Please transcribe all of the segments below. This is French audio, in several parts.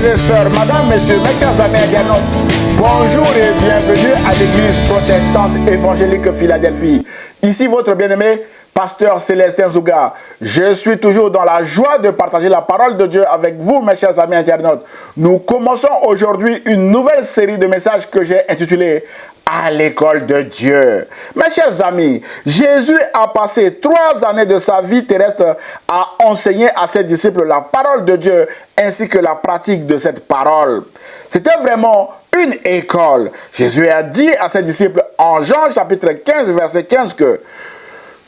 Frères et sœurs, madame, messieurs, mes chers amis internautes, bonjour et bienvenue à l'église protestante évangélique Philadelphie. Ici votre bien-aimé, pasteur Célestin Zouga. Je suis toujours dans la joie de partager la parole de Dieu avec vous, mes chers amis internautes. Nous commençons aujourd'hui une nouvelle série de messages que j'ai intitulée à l'école de Dieu. Mes chers amis, Jésus a passé 3 années de sa vie terrestre à enseigner à ses disciples la parole de Dieu ainsi que la pratique de cette parole. C'était vraiment une école. Jésus a dit à ses disciples en Jean chapitre 15 verset 15 que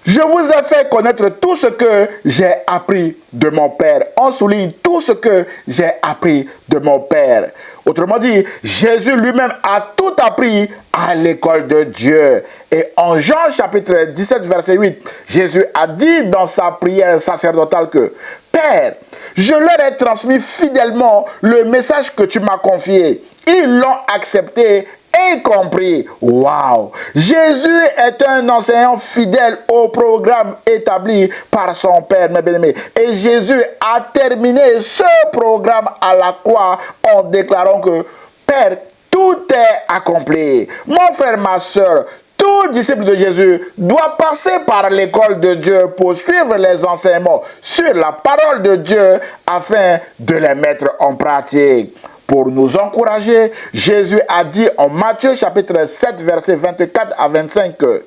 je vous ai fait connaître tout ce que j'ai appris de mon Père. On souligne tout ce que j'ai appris de mon Père. Autrement dit, Jésus lui-même a tout appris à l'école de Dieu. Et en Jean chapitre 17 verset 8, Jésus a dit dans sa prière sacerdotale que Père, je leur ai transmis fidèlement le message que tu m'as confié. Ils l'ont accepté et compris. Waouh! Jésus est un enseignant fidèle au programme établi par son Père, mes bien-aimés. Et Jésus a terminé ce programme à la croix en déclarant que Père, tout est accompli. Mon frère, ma soeur, tout disciple de Jésus doit passer par l'école de Dieu pour suivre les enseignements sur la parole de Dieu afin de les mettre en pratique. Pour nous encourager, Jésus a dit en Matthieu chapitre 7 versets 24 à 25 que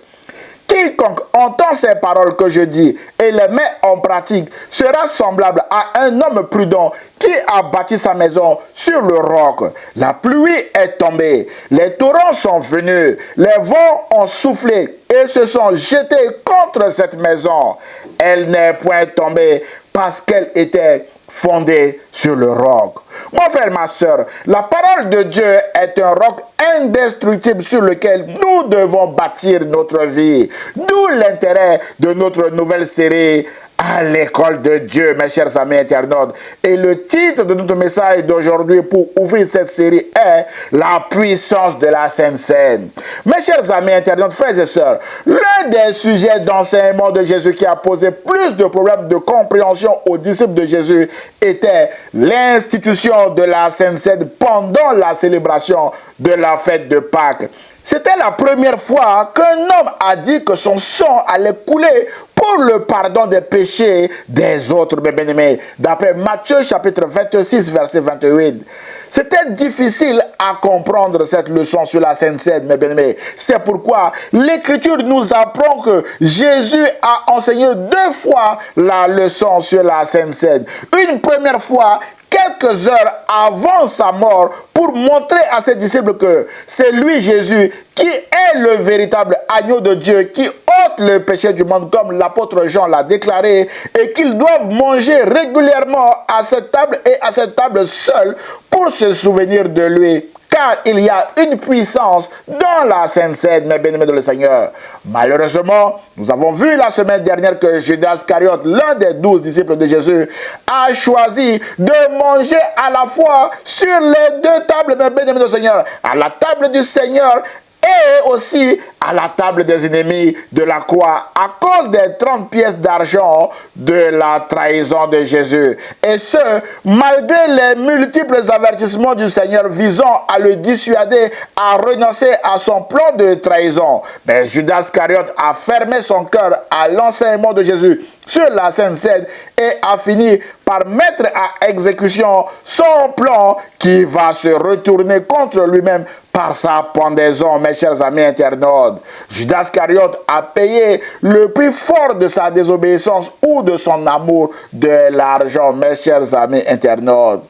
quiconque entend ces paroles que je dis et les met en pratique sera semblable à un homme prudent qui a bâti sa maison sur le roc. La pluie est tombée, les torrents sont venus, les vents ont soufflé et se sont jetés contre cette maison. Elle n'est point tombée parce qu'elle était fondée sur le roc. Mon frère, ma soeur, la parole de Dieu est un roc indestructible sur lequel nous devons bâtir notre vie. D'où l'intérêt de notre nouvelle série à l'école de Dieu, mes chers amis internautes. Et le titre de notre message d'aujourd'hui pour ouvrir cette série est la puissance de la Sainte Seine. Mes chers amis internautes, frères et sœurs, l'un des sujets d'enseignement de Jésus qui a posé plus de problèmes de compréhension aux disciples de Jésus était l'institution de la Sainte Seine pendant la célébration de la fête de Pâques. C'était la première fois qu'un homme a dit que son sang allait couler pour le pardon des péchés des autres, mes bien-aimés, d'après Matthieu chapitre 26, verset 28. C'était difficile à comprendre cette leçon sur la Sainte Seine, mes bien-aimés. C'est pourquoi l'Écriture nous apprend que Jésus a enseigné 2 fois la leçon sur la Sainte Seine. Une première fois, quelques heures avant sa mort, pour montrer à ses disciples que c'est lui, Jésus, qui est le véritable agneau de Dieu, qui ôte le péché du monde, comme l'apôtre Jean l'a déclaré, et qu'ils doivent manger régulièrement à cette table et à cette table seule pour se souvenir de lui. Car il y a une puissance dans la Sainte Seine, mes bien-aimés de le Seigneur. Malheureusement, nous avons vu la semaine dernière que Judas Iscariote, l'un des 12 disciples de Jésus, a choisi de manger à la fois sur les 2 tables, mes bien-aimés de le Seigneur, à la table du Seigneur et aussi à la table des ennemis de la croix à cause des 30 pièces d'argent de la trahison de Jésus. Et ce, malgré les multiples avertissements du Seigneur visant à le dissuader à renoncer à son plan de trahison. Mais Judas Iscariote a fermé son cœur à l'enseignement de Jésus sur la Sainte Seine et a fini par mettre à exécution son plan qui va se retourner contre lui-même par sa pendaison, mes chers amis internautes. Judas Iscariote a payé le prix fort de sa désobéissance ou de son amour de l'argent, mes chers amis internautes.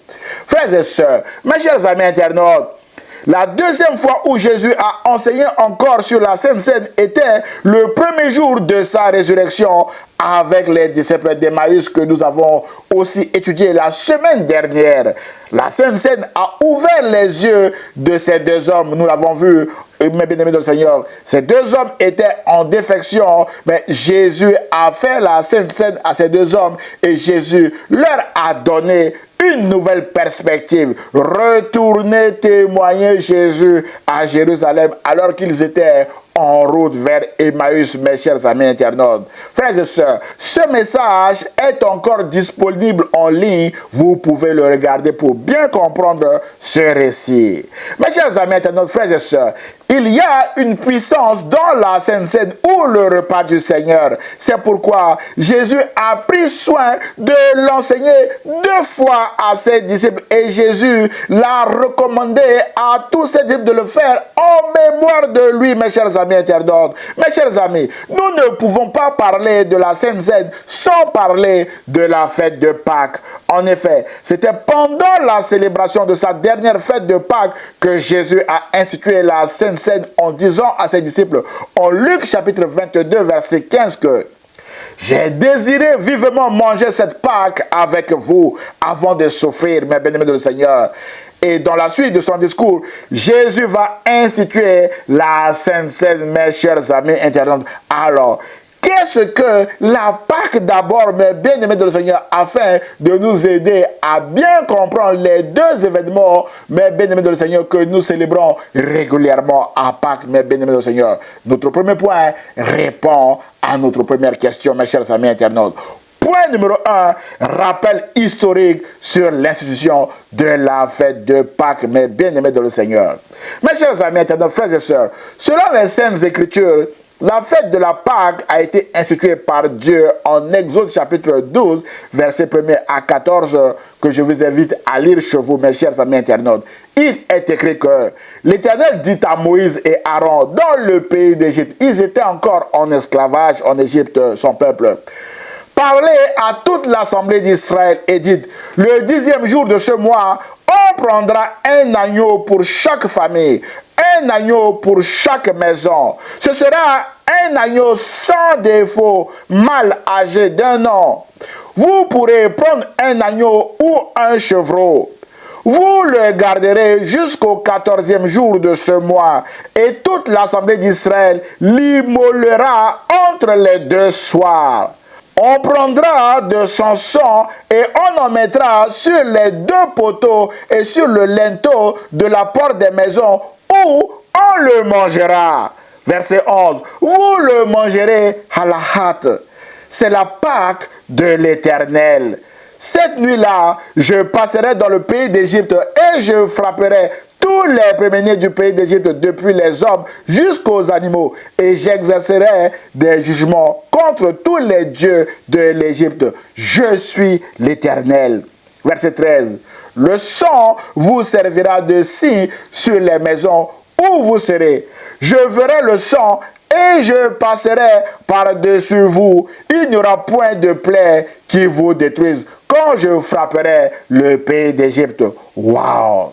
Frères et sœurs, mes chers amis internautes, la deuxième fois où Jésus a enseigné encore sur la Sainte Seine était le premier jour de sa résurrection avec les disciples d'Emmaüs que nous avons aussi étudié la semaine dernière. La Sainte Seine a ouvert les yeux de ces 2 hommes, nous l'avons vu, mes bien-aimés de le Seigneur. Ces 2 hommes étaient en défection, mais Jésus a fait la Sainte Seine à ces 2 hommes et Jésus leur a donné une nouvelle perspective. Retourner témoigner Jésus à Jérusalem alors qu'ils étaient en route vers Emmaüs, mes chers amis internautes. Frères et sœurs, ce message est encore disponible en ligne. Vous pouvez le regarder pour bien comprendre ce récit. Mes chers amis internautes, frères et sœurs, il y a une puissance dans la Sainte Seine ou le repas du Seigneur. C'est pourquoi Jésus a pris soin de l'enseigner 2 fois à ses disciples et Jésus l'a recommandé à tous ses disciples de le faire en mémoire de lui, mes chers amis internautes. Mes chers amis, nous ne pouvons pas parler de la Sainte Seine sans parler de la fête de Pâques. En effet, c'était pendant la célébration de sa dernière fête de Pâques que Jésus a institué la Sainte Seine en disant à ses disciples en Luc chapitre 22 verset 15 que j'ai désiré vivement manger cette Pâque avec vous avant de souffrir, mes bien-aimés de le Seigneur. Et dans la suite de son discours, Jésus va instituer la Sainte Seine, mes chers amis internautes. Alors, qu'est-ce que la Pâque d'abord, mes bien-aimés de le Seigneur, afin de nous aider à bien comprendre les 2 événements, mes bien-aimés de le Seigneur, que nous célébrons régulièrement à Pâques, mes bien-aimés de le Seigneur. Notre premier point répond à notre première question, mes chers amis internautes. Point numéro 1, rappel historique sur l'institution de la fête de Pâques, mes bien-aimés de le Seigneur. Mes chers amis internautes, frères et sœurs, selon les Saintes Écritures, la fête de la Pâque a été instituée par Dieu en Exode chapitre 12, versets 1 à 14, que je vous invite à lire chez vous, mes chers amis internautes. Il est écrit que l'Éternel dit à Moïse et Aaron dans le pays d'Égypte, ils étaient encore en esclavage en Égypte, son peuple. Parlez à toute l'assemblée d'Israël et dites, le 10e jour de ce mois, on prendra un agneau pour chaque famille, un agneau pour chaque maison. Ce sera un agneau sans défaut, mâle âgé d'1 an. Vous pourrez prendre un agneau ou un chevreau. Vous le garderez jusqu'au 14e jour de ce mois, et toute l'assemblée d'Israël l'immolera entre les 2 soirs. On prendra de son sang et on en mettra sur les 2 poteaux et sur le linteau de la porte des maisons où on le mangera. Verset 11. Vous le mangerez à la hâte. C'est la Pâque de l'Éternel. Cette nuit-là, je passerai dans le pays d'Égypte et je frapperai tous les premiers-nés du pays d'Égypte, depuis les hommes jusqu'aux animaux, et j'exercerai des jugements contre tous les dieux de l'Égypte. Je suis l'Éternel. Verset 13. Le sang vous servira de signe sur les maisons où vous serez. Je verrai le sang et je passerai par-dessus vous. Il n'y aura point de plaie qui vous détruise quand je frapperai le pays d'Égypte. Waouh!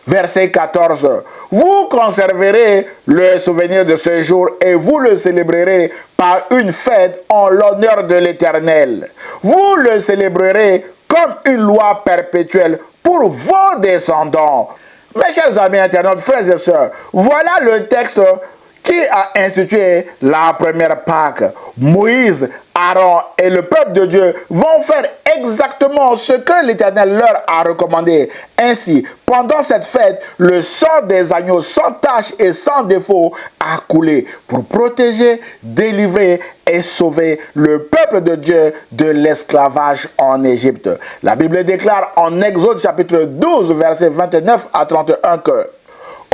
Verset 14. Vous conserverez le souvenir de ce jour et vous le célébrerez par une fête en l'honneur de l'Éternel. Vous le célébrerez comme une loi perpétuelle pour vos descendants. Mes chers amis internautes, frères et sœurs, voilà le texte qui a institué la première Pâque. Moïse, Aaron et le peuple de Dieu vont faire exactement ce que l'Éternel leur a recommandé. Ainsi, pendant cette fête, le sang des agneaux sans tache et sans défaut a coulé pour protéger, délivrer et sauver le peuple de Dieu de l'esclavage en Égypte. La Bible déclare en Exode chapitre 12, versets 29 à 31 que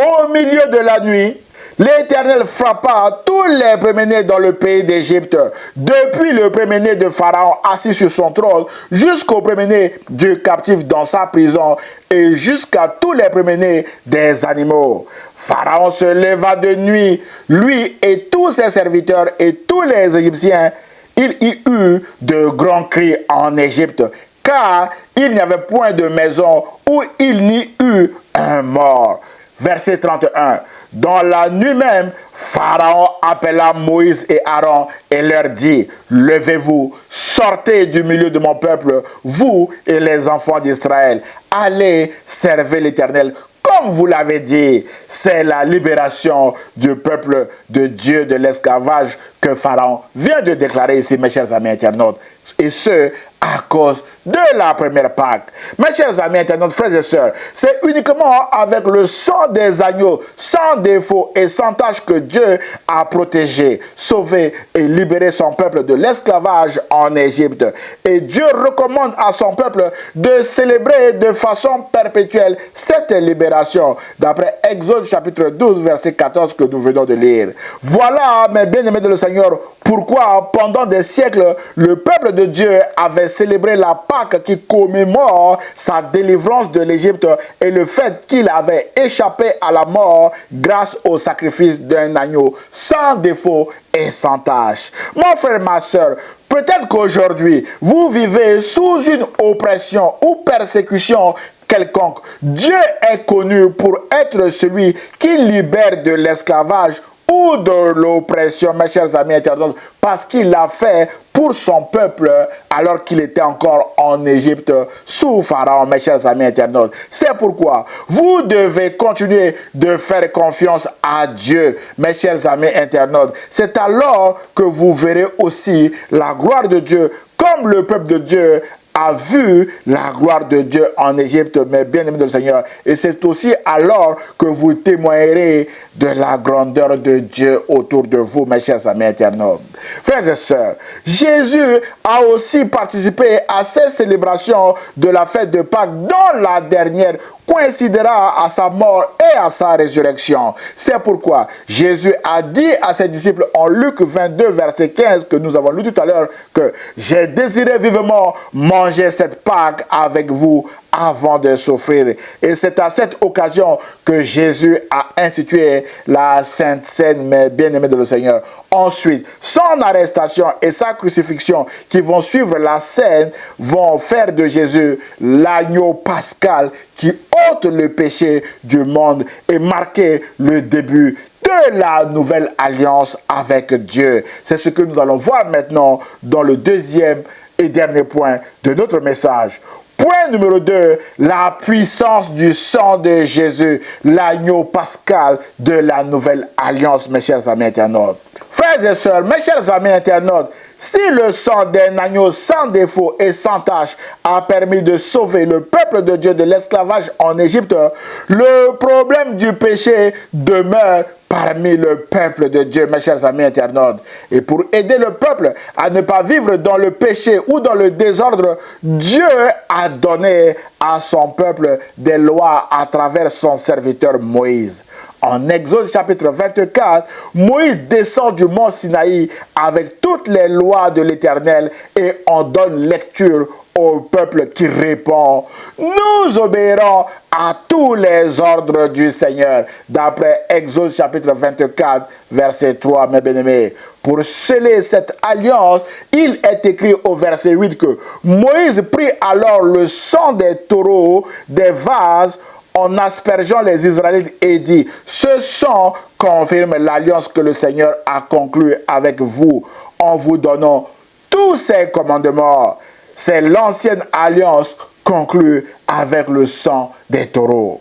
au milieu de la nuit, l'Éternel frappa tous les premiers-nés dans le pays d'Égypte, depuis le premier-né de Pharaon assis sur son trône, jusqu'au premier-né du captif dans sa prison, et jusqu'à tous les premiers-nés des animaux. Pharaon se leva de nuit, lui et tous ses serviteurs et tous les Égyptiens. Il y eut de grands cris en Égypte, car il n'y avait point de maison où il n'y eut un mort. Verset 31. Dans la nuit même, Pharaon appela Moïse et Aaron et leur dit, levez-vous, sortez du milieu de mon peuple, vous et les enfants d'Israël. Allez servir l'Éternel comme vous l'avez dit. C'est la libération du peuple de Dieu de l'esclavage que Pharaon vient de déclarer ici, mes chers amis internautes. Et ce, à cause de la première Pâque. Mes chers amis internautes, frères et sœurs, c'est uniquement avec le sang des agneaux, sans défaut et sans tache que Dieu a protégé, sauvé et libéré son peuple de l'esclavage en Égypte. Et Dieu recommande à son peuple de célébrer de façon perpétuelle cette libération, d'après Exode chapitre 12, verset 14 que nous venons de lire. Voilà, mes bien-aimés de le Seigneur, pourquoi pendant des siècles, le peuple de Dieu avait célébré la Pâque qui commémore sa délivrance de l'Égypte et le fait qu'il avait échappé à la mort grâce au sacrifice d'un agneau sans défaut et sans tâche. Mon frère, ma soeur, peut-être qu'aujourd'hui, vous vivez sous une oppression ou persécution quelconque. Dieu est connu pour être celui qui libère de l'esclavage ou de l'oppression, mes chers amis internautes, parce qu'il l'a fait pour son peuple alors qu'il était encore en Égypte sous Pharaon, mes chers amis internautes. C'est pourquoi vous devez continuer de faire confiance à Dieu, mes chers amis internautes. C'est alors que vous verrez aussi la gloire de Dieu comme le peuple de Dieu a vu la gloire de Dieu en Égypte, mes bien-aimés du Seigneur. Et c'est aussi alors que vous témoignerez de la grandeur de Dieu autour de vous, mes chers amis internautes. Frères et sœurs, Jésus a aussi participé à ces célébrations de la fête de Pâques, dont la dernière coïncidera à sa mort et à sa résurrection. C'est pourquoi Jésus a dit à ses disciples en Luc 22, verset 15, que nous avons lu tout à l'heure, que j'ai désiré vivement manger cette Pâque avec vous avant de souffrir. Et c'est à cette occasion que Jésus a institué la Sainte Seine, mes bien-aimés de le Seigneur. Ensuite, son arrestation et sa crucifixion qui vont suivre la scène vont faire de Jésus l'agneau pascal qui ôte le péché du monde et marquer le début de la nouvelle alliance avec Dieu. C'est ce que nous allons voir maintenant dans le deuxième et dernier point de notre message. Point numéro 2, la puissance du sang de Jésus, l'agneau pascal de la nouvelle alliance, mes chers amis internautes. Frères et sœurs, mes chers amis internautes, si le sang d'un agneau sans défaut et sans tache a permis de sauver le peuple de Dieu de l'esclavage en Égypte, le problème du péché demeure parmi le peuple de Dieu, mes chers amis internautes. Et pour aider le peuple à ne pas vivre dans le péché ou dans le désordre, Dieu a donné à son peuple des lois à travers son serviteur Moïse. En Exode chapitre 24, Moïse descend du mont Sinaï avec toutes les lois de l'Éternel et en donne lecture au peuple qui répond « Nous obéirons à tous les ordres du Seigneur » d'après Exode chapitre 24, verset 3, mes bien-aimés. Pour sceller cette alliance, il est écrit au verset 8 que Moïse prit alors le sang des taureaux, des vases, en aspergeant les Israélites et dit, ce sang confirme l'alliance que le Seigneur a conclue avec vous en vous donnant tous ses commandements. C'est l'ancienne alliance conclue avec le sang des taureaux.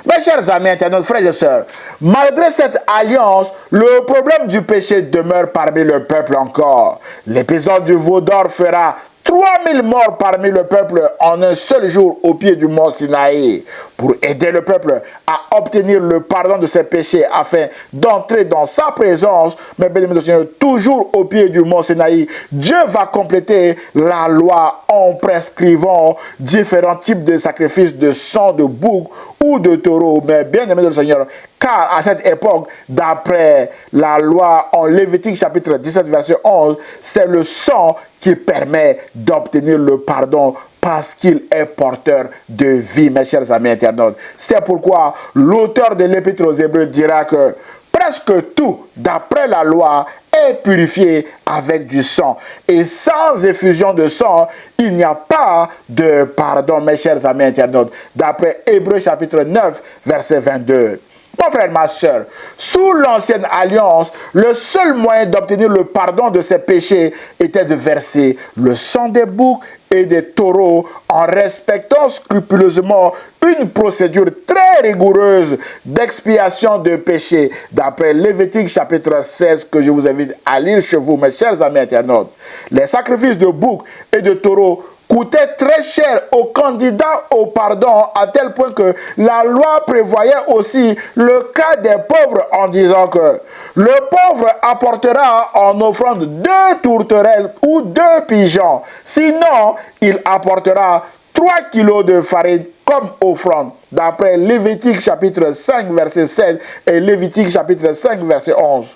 Mes chers amis internautes, frères et sœurs, malgré cette alliance, le problème du péché demeure parmi le peuple encore. L'épisode du veau d'or fera 3000 morts parmi le peuple en un seul jour au pied du mont Sinaï. Pour aider le peuple à obtenir le pardon de ses péchés afin d'entrer dans sa présence, mes bien-aimés, toujours au pied du mont Sinaï, Dieu va compléter la loi en prescrivant différents types de sacrifices de sang de bouc ou de taureau, mais bien-aimés de le Seigneur, car à cette époque, d'après la loi en Lévitique chapitre 17 verset 11, c'est le sang qui permet d'obtenir le pardon parce qu'il est porteur de vie, mes chers amis internautes. C'est pourquoi l'auteur de l'Épître aux Hébreux dira que presque tout, d'après la loi, est purifié avec du sang. Et sans effusion de sang, il n'y a pas de pardon, mes chers amis internautes. D'après Hébreux chapitre 9, verset 22. Mon frère, ma soeur, sous l'ancienne alliance, le seul moyen d'obtenir le pardon de ses péchés était de verser le sang des boucs et des taureaux en respectant scrupuleusement une procédure très rigoureuse d'expiation de péché, d'après Lévitique chapitre 16 que je vous invite à lire chez vous, mes chers amis internautes. Les sacrifices de boucs et de taureaux coûtait très cher aux candidats au pardon, à tel point que la loi prévoyait aussi le cas des pauvres en disant que le pauvre apportera en offrande 2 tourterelles ou 2 pigeons. Sinon, il apportera 3 kilos de farine comme offrande, d'après Lévitique chapitre 5 verset 7 et Lévitique chapitre 5 verset 11.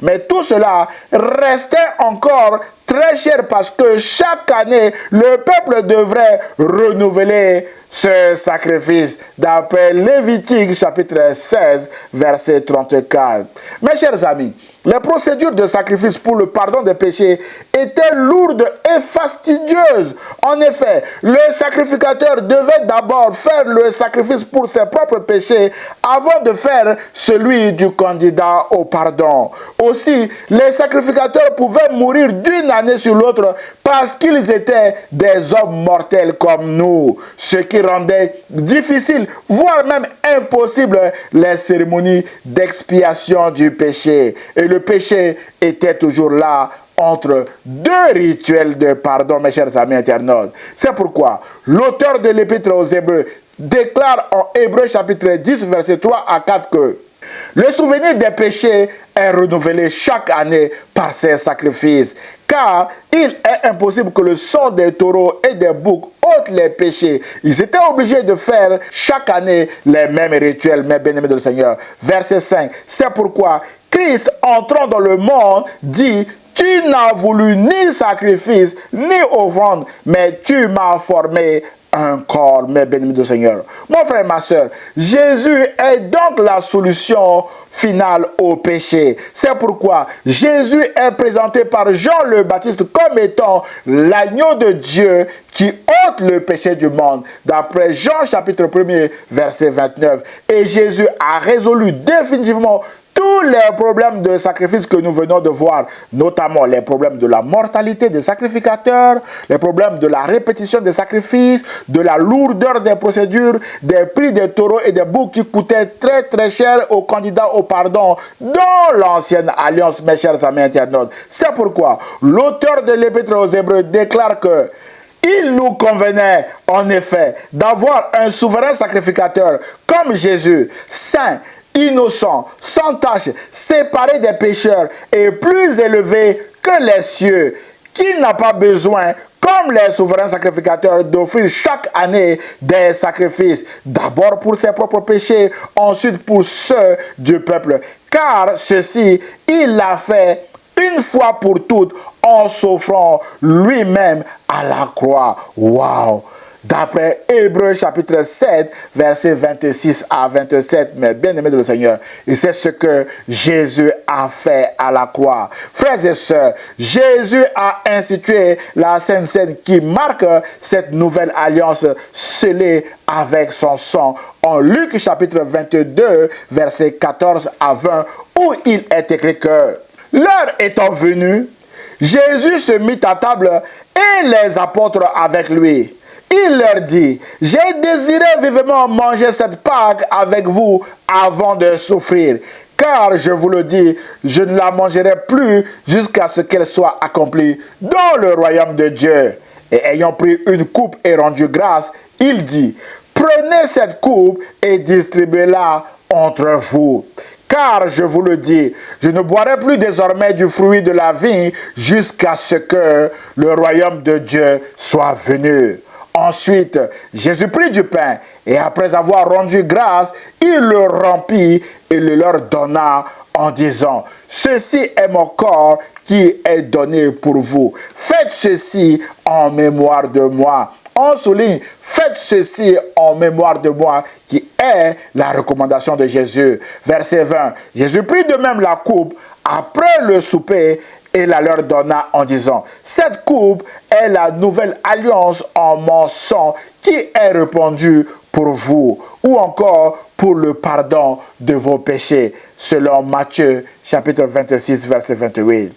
Mais tout cela restait encore très cher parce que chaque année, le peuple devrait renouveler ce sacrifice, d'après Lévitique chapitre 16 verset 34. Mes chers amis, les procédures de sacrifice pour le pardon des péchés étaient lourdes et fastidieuses. En effet, le sacrificateur devait d'abord faire le sacrifice pour ses propres péchés avant de faire celui du candidat au pardon. Aussi, les sacrificateurs pouvaient mourir d'une année sur l'autre parce qu'ils étaient des hommes mortels comme nous, ce qui rendait difficile, voire même impossible, les cérémonies d'expiation du péché. Et le péché était toujours là entre 2 rituels de pardon, mes chers amis internautes. C'est pourquoi l'auteur de l'Épître aux Hébreux déclare en Hébreux chapitre 10, verset 3 à 4 que le souvenir des péchés est renouvelé chaque année par ces sacrifices, car il est impossible que le sang des taureaux et des boucs ôte les péchés. Ils étaient obligés de faire chaque année les mêmes rituels, mes bien-aimés de Seigneur. Verset 5, c'est pourquoi Christ, entrant dans le monde, dit: tu n'as voulu ni sacrifice, ni offrande, mais tu m'as formé un corps, mes bien-aimés du Seigneur. Mon frère, ma soeur, Jésus est donc la solution finale au péché. C'est pourquoi Jésus est présenté par Jean le Baptiste comme étant l'agneau de Dieu qui ôte le péché du monde, d'après Jean chapitre 1er, verset 29. Et Jésus a résolu définitivement tous les problèmes de sacrifice que nous venons de voir, notamment les problèmes de la mortalité des sacrificateurs, les problèmes de la répétition des sacrifices, de la lourdeur des procédures, des prix des taureaux et des boucs qui coûtaient très très cher aux candidats au pardon dans l'ancienne alliance, mes chers amis internautes. C'est pourquoi l'auteur de l'Épître aux Hébreux déclare que il nous convenait, en effet, d'avoir un souverain sacrificateur comme Jésus, saint, innocent, sans tache, séparé des pécheurs et plus élevé que les cieux, qui n'a pas besoin, comme les souverains sacrificateurs, d'offrir chaque année des sacrifices, d'abord pour ses propres péchés, ensuite pour ceux du peuple. Car ceci, il l'a fait une fois pour toutes en s'offrant lui-même à la croix. Waouh! D'après Hébreux chapitre 7, versets 26 à 27, mes bien-aimés de le Seigneur. Et c'est ce que Jésus a fait à la croix. Frères et sœurs, Jésus a institué la Sainte Seine qui marque cette nouvelle alliance scellée avec son sang. En Luc chapitre 22, versets 14 à 20, où il est écrit que l'heure étant venue, Jésus se mit à table et les apôtres avec lui. Il leur dit: j'ai désiré vivement manger cette Pâque avec vous avant de souffrir. Car, je vous le dis, je ne la mangerai plus jusqu'à ce qu'elle soit accomplie dans le royaume de Dieu. Et ayant pris une coupe et rendu grâce, il dit: prenez cette coupe et distribuez-la entre vous. Car, je vous le dis, je ne boirai plus désormais du fruit de la vigne jusqu'à ce que le royaume de Dieu soit venu. Ensuite, Jésus prit du pain et après avoir rendu grâce, il le rompit et le leur donna en disant: ceci est mon corps qui est donné pour vous. Faites ceci en mémoire de moi. On souligne: faites ceci en mémoire de moi, qui est la recommandation de Jésus. Verset 20. Jésus prit de même la coupe après le souper et la leur donna en disant: cette coupe est la nouvelle alliance en mon sang qui est répandue pour vous, ou encore pour le pardon de vos péchés, selon Matthieu chapitre 26 verset 28.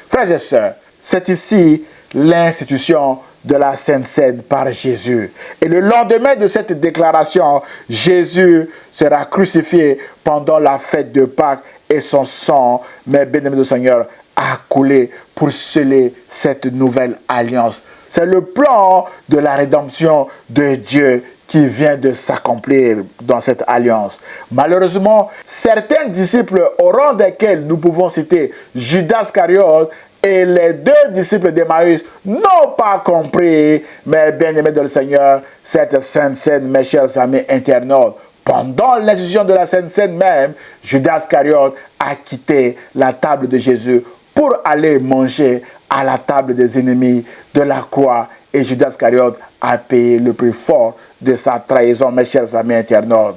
Frères et sœurs, c'est ici l'institution de la Sainte Seine par Jésus. Et le lendemain de cette déclaration, Jésus sera crucifié pendant la fête de Pâques et son sang, mes bien-aimés du Seigneur, a coulé pour sceller cette nouvelle alliance. C'est le plan de la rédemption de Dieu qui vient de s'accomplir dans cette alliance. Malheureusement, certains disciples au rang desquels nous pouvons citer Judas Iscariote et les deux disciples d'Emmaüs n'ont pas compris, mais bien aimés de le Seigneur, cette sainte scène, mes chers amis internautes. Pendant l'institution de la sainte scène même, Judas Iscariote a quitté la table de Jésus pour aller manger à la table des ennemis de la croix. Et Judas Iscariote a payé le prix fort de sa trahison, mes chers amis internautes.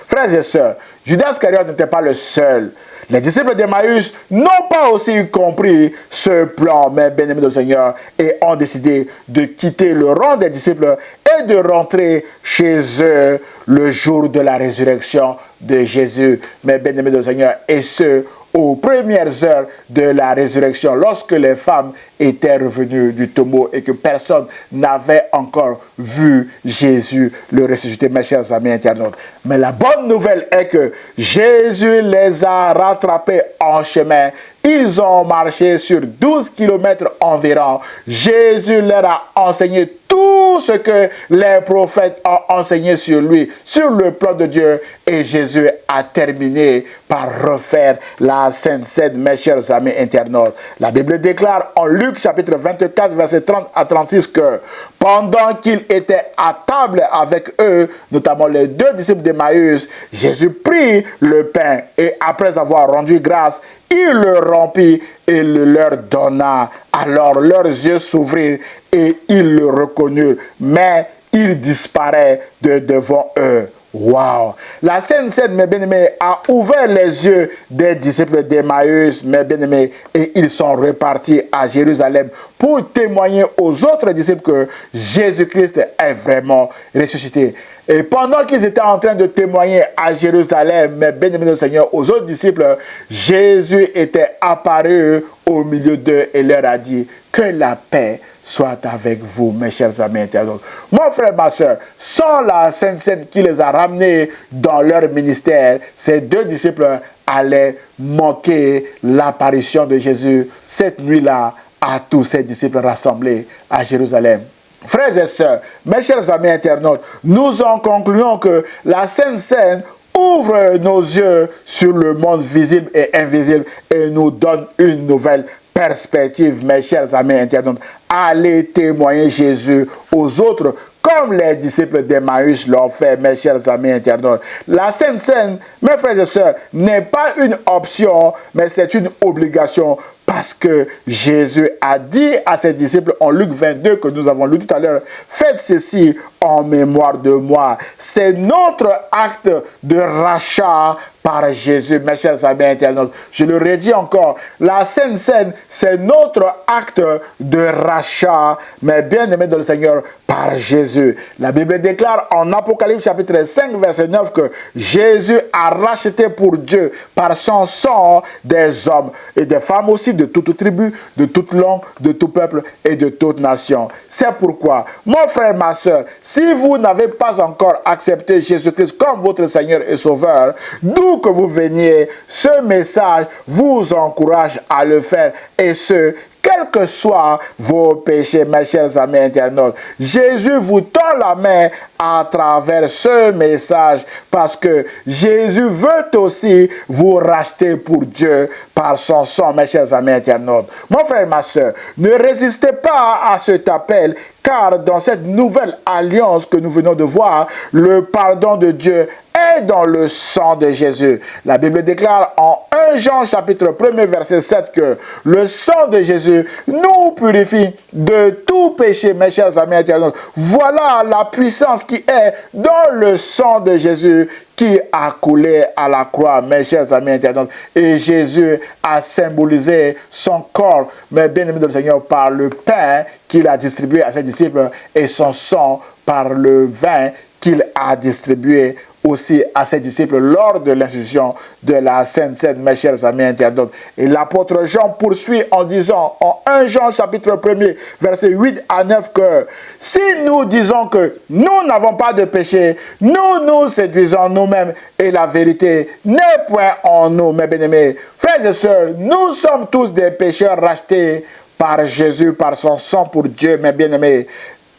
Frères et sœurs, Judas Iscariote n'était pas le seul. Les disciples d'Emmaüs n'ont pas aussi compris ce plan, mais bien-aimés du Seigneur, et ont décidé de quitter le rang des disciples et de rentrer chez eux le jour de la résurrection de Jésus, mais bien-aimés du Seigneur, et ce, aux premières heures de la résurrection, lorsque les femmes étaient revenues du tombeau et que personne n'avait encore vu Jésus le ressuscité, mes chers amis internautes. Mais la bonne nouvelle est que Jésus les a rattrapés en chemin. Ils ont marché sur 12 kilomètres environ. Jésus leur a enseigné tout ce que les prophètes ont enseigné sur lui, sur le plan de Dieu. Et Jésus a terminé par refaire la Sainte Seine, mes chers amis internautes. La Bible déclare en Luc chapitre 24, verset 30 à 36 que pendant qu'il était à table avec eux, notamment les deux disciples d'Emmaüs, Jésus prit le pain et après avoir rendu grâce, il le rompit et le leur donna. Alors leurs yeux s'ouvrirent et ils le reconnurent, mais il disparaît de devant eux. Wow! La Sainte Seine, mes bien-aimés, a ouvert les yeux des disciples d'Emmaüs, mes bien-aimés, et ils sont repartis à Jérusalem pour témoigner aux autres disciples que Jésus-Christ est vraiment ressuscité. Et pendant qu'ils étaient en train de témoigner à Jérusalem, mes bien-aimés du Seigneur, aux autres disciples, Jésus était apparu au milieu d'eux et leur a dit que la paix soit avec vous, mes chers amis internautes. Mon frère, ma soeur, sans la Sainte Seine qui les a ramenés dans leur ministère, ces deux disciples allaient manquer l'apparition de Jésus cette nuit-là à tous ces disciples rassemblés à Jérusalem. Frères et sœurs, mes chers amis internautes, nous en concluons que la Sainte Seine ouvre nos yeux sur le monde visible et invisible et nous donne une nouvelle perspective, mes chers amis internautes. Allez témoigner Jésus aux autres comme les disciples d'Emmaüs l'ont fait, mes chers amis internautes. La Sainte Seine, mes frères et sœurs, n'est pas une option, mais c'est une obligation. Parce que Jésus a dit à ses disciples en Luc 22 que nous avons lu tout à l'heure, faites ceci en mémoire de moi. C'est notre acte de rachat par Jésus, mes chers amis internautes. Je le redis encore, la Sainte Seine, c'est notre acte de rachat, mais bien aimé dans le Seigneur, par Jésus. La Bible déclare en Apocalypse chapitre 5, verset 9 que Jésus a racheté pour Dieu par son sang des hommes et des femmes aussi de toute tribu, de toute langue, de tout peuple et de toute nation. C'est pourquoi, mon frère, ma soeur, si vous n'avez pas encore accepté Jésus-Christ comme votre Seigneur et Sauveur, d'où que vous veniez, ce message vous encourage à le faire, et ce, quels que soient vos péchés, mes chers amis internautes. Jésus vous tend la main à travers ce message parce que Jésus veut aussi vous racheter pour Dieu par son sang, mes chers amis internautes. Mon frère et ma soeur, ne résistez pas à cet appel, car dans cette nouvelle alliance que nous venons de voir, le pardon de Dieu est dans le sang de Jésus. La Bible déclare en 1 Jean chapitre 1 verset 7 que le sang de Jésus nous purifie de tout péché, mes chers amis internautes. Voilà la puissance qui est dans le sang de Jésus qui a coulé à la croix, mes chers amis internautes. Et Jésus a symbolisé son corps, mes bien-aimés de le Seigneur, par le pain qu'il a distribué à ses disciples et son sang par le vin qu'il a distribué aussi à ses disciples lors de l'institution de la Sainte Seine, mes chers amis internautes. Et l'apôtre Jean poursuit en disant en 1 Jean chapitre 1 verset 8 à 9 que si nous disons que nous n'avons pas de péché, nous nous séduisons nous-mêmes et la vérité n'est point en nous, mes bien-aimés. Frères et sœurs, nous sommes tous des pécheurs rachetés par Jésus, par son sang pour Dieu, mes bien-aimés.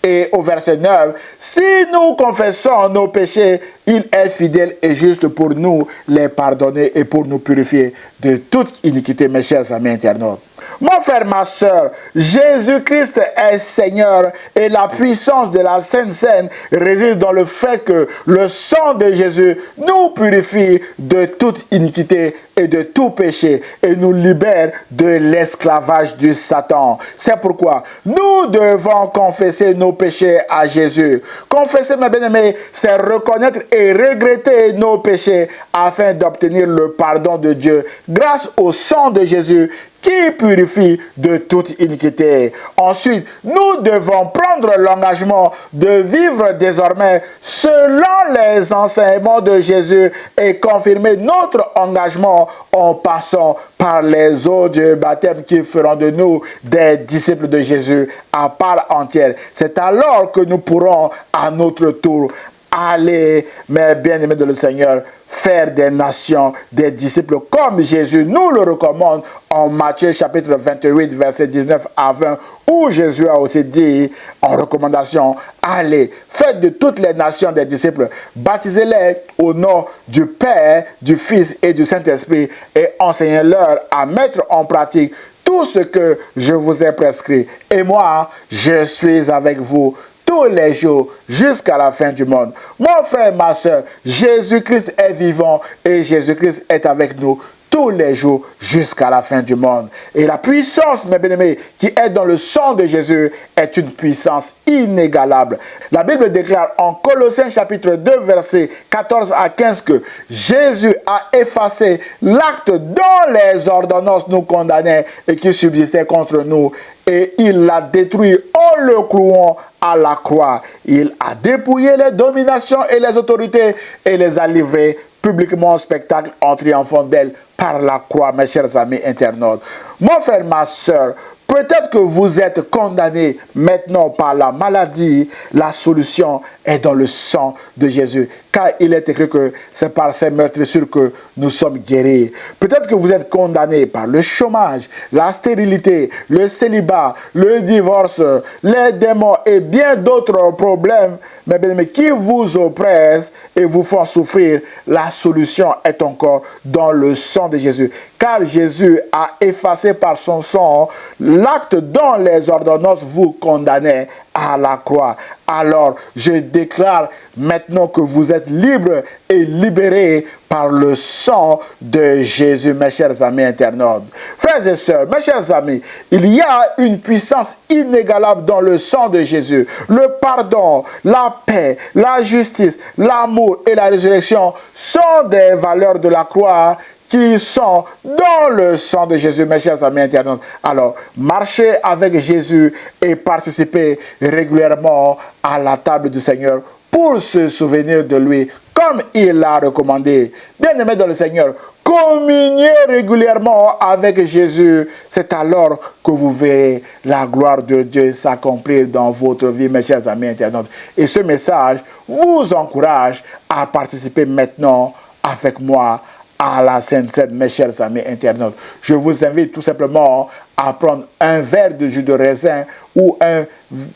Et au verset 9, si nous confessons nos péchés, il est fidèle et juste pour nous les pardonner et pour nous purifier de toute iniquité, mes chers amis internautes. Mon frère, ma soeur, Jésus-Christ est Seigneur et la puissance de la Sainte Seine réside dans le fait que le sang de Jésus nous purifie de toute iniquité et de tout péché et nous libère de l'esclavage du Satan. C'est pourquoi nous devons confesser nos péchés à Jésus. Confesser, mes bien-aimés, c'est reconnaître et regretter nos péchés afin d'obtenir le pardon de Dieu grâce au sang de Jésus qui purifie de toute iniquité. Ensuite, nous devons prendre l'engagement de vivre désormais selon les enseignements de Jésus et confirmer notre engagement en passant par les eaux du baptême qui feront de nous des disciples de Jésus à part entière. C'est alors que nous pourrons à notre tour aller, mes bien-aimés de le Seigneur, faire des nations, des disciples comme Jésus nous le recommande en Matthieu chapitre 28, verset 19 à 20, où Jésus a aussi dit en recommandation, allez, faites de toutes les nations des disciples, baptisez-les au nom du Père, du Fils et du Saint-Esprit et enseignez-leur à mettre en pratique tout ce que je vous ai prescrit. Et moi, je suis avec vous tous les jours jusqu'à la fin du monde. Mon frère, ma soeur, Jésus-Christ est vivant et Jésus-Christ est avec nous tous les jours jusqu'à la fin du monde. Et la puissance, mes bien-aimés, qui est dans le sang de Jésus est une puissance inégalable. La Bible déclare en Colossiens chapitre 2, versets 14 à 15 que Jésus a effacé l'acte dont les ordonnances nous condamnaient et qui subsistait contre nous. Et il l'a détruit en le clouant à la croix. Il a dépouillé les dominations et les autorités et les a livrées publiquement au spectacle en triomphant d'elles par la croix, mes chers amis internautes. Mon frère, ma soeur, peut-être que vous êtes condamné maintenant par la maladie. La solution est dans le sang de Jésus. Car il est écrit que c'est par ces meurtrissures que nous sommes guéris. Peut-être que vous êtes condamné par le chômage, la stérilité, le célibat, le divorce, les démons et bien d'autres problèmes, mais qui vous oppressent et vous font souffrir. La solution est encore dans le sang de Jésus. Car Jésus a effacé par son sang l'acte dont les ordonnances vous condamnaient à la croix. Alors, je déclare maintenant que vous êtes libres et libérés par le sang de Jésus, mes chers amis internautes. Frères et sœurs, mes chers amis, il y a une puissance inégalable dans le sang de Jésus. Le pardon, la paix, la justice, l'amour et la résurrection sont des valeurs de la croix qui sont dans le sang de Jésus, mes chers amis internautes. Alors, marchez avec Jésus et participez régulièrement à la table du Seigneur pour se souvenir de lui, comme il l'a recommandé. Bien-aimés dans le Seigneur, communiez régulièrement avec Jésus. C'est alors que vous verrez la gloire de Dieu s'accomplir dans votre vie, mes chers amis internautes. Et ce message vous encourage à participer maintenant avec moi à la Sainte Seine, mes chers amis internautes. Je vous invite tout simplement à prendre un verre de jus de raisin ou un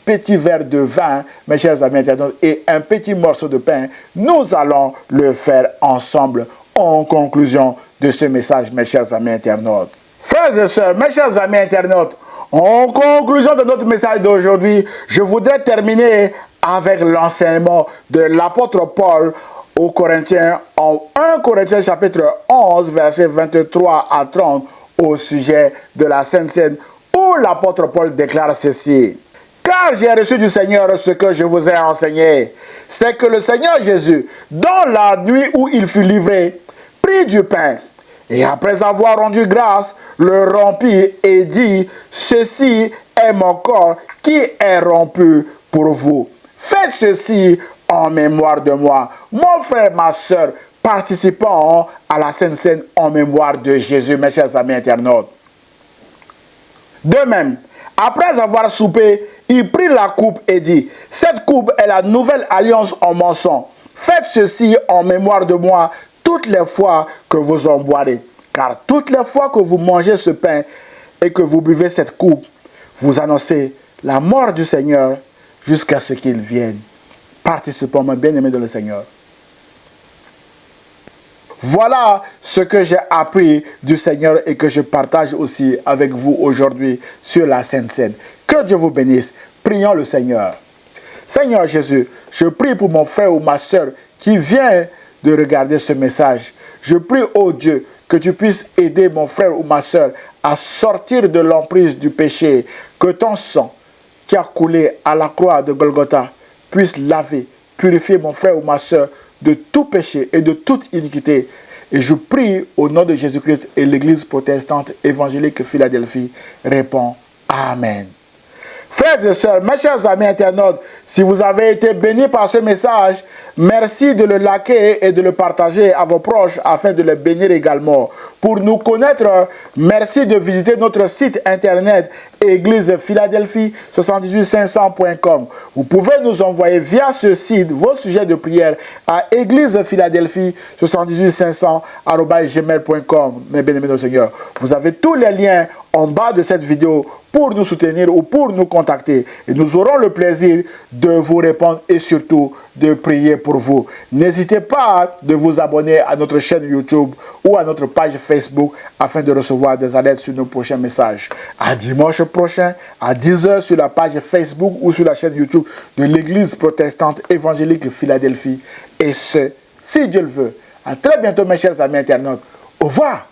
petit verre de vin, mes chers amis internautes, et un petit morceau de pain. Nous allons le faire ensemble en conclusion de ce message, mes chers amis internautes. Frères et sœurs, mes chers amis internautes, en conclusion de notre message d'aujourd'hui, je voudrais terminer avec l'enseignement de l'apôtre Paul aux Corinthiens, en 1 Corinthiens chapitre 11, versets 23 à 30, au sujet de la Sainte Seine, où l'apôtre Paul déclare ceci. Car j'ai reçu du Seigneur ce que je vous ai enseigné, c'est que le Seigneur Jésus, dans la nuit où il fut livré, prit du pain, et après avoir rendu grâce, le rompit et dit, ceci est mon corps qui est rompu pour vous. Faites ceci en mémoire de moi. Mon frère, ma soeur, participant à la Sainte Seine en mémoire de Jésus, mes chers amis internautes. De même, après avoir soupé, il prit la coupe et dit, cette coupe est la nouvelle alliance en mon sang. Faites ceci en mémoire de moi toutes les fois que vous en boirez. Car toutes les fois que vous mangez ce pain et que vous buvez cette coupe, vous annoncer la mort du Seigneur jusqu'à ce qu'il vienne. Participons, mon bien-aimé dans le Seigneur. Voilà ce que j'ai appris du Seigneur et que je partage aussi avec vous aujourd'hui sur la Sainte Seine. Que Dieu vous bénisse. Prions le Seigneur. Seigneur Jésus, je prie pour mon frère ou ma soeur qui vient de regarder ce message. Je prie, ô Dieu, que tu puisses aider mon frère ou ma soeur à sortir de l'emprise du péché, que ton sang qui a coulé à la croix de Golgotha puisse laver, purifier mon frère ou ma soeur de tout péché et de toute iniquité. Et je prie au nom de Jésus-Christ et l'Église protestante évangélique Philadelphie répond Amen. Frères et sœurs, mes chers amis internautes, si vous avez été bénis par ce message, merci de le liker et de le partager à vos proches afin de les bénir également. Pour nous connaître, merci de visiter notre site internet église-philadelphie78500.com. Vous pouvez nous envoyer via ce site vos sujets de prière à église-philadelphie78500@gmail.com. Mes bien-aimés dans le Seigneur, vous avez tous les liens en bas de cette vidéo pour nous soutenir ou pour nous contacter. Et nous aurons le plaisir de vous répondre et surtout de prier pour vous. N'hésitez pas de vous abonner à notre chaîne YouTube ou à notre page Facebook afin de recevoir des alertes sur nos prochains messages. À dimanche prochain, à 10 h sur la page Facebook ou sur la chaîne YouTube de l'Église protestante évangélique Philadelphie. Et ce, si Dieu le veut. À très bientôt mes chers amis internautes. Au revoir.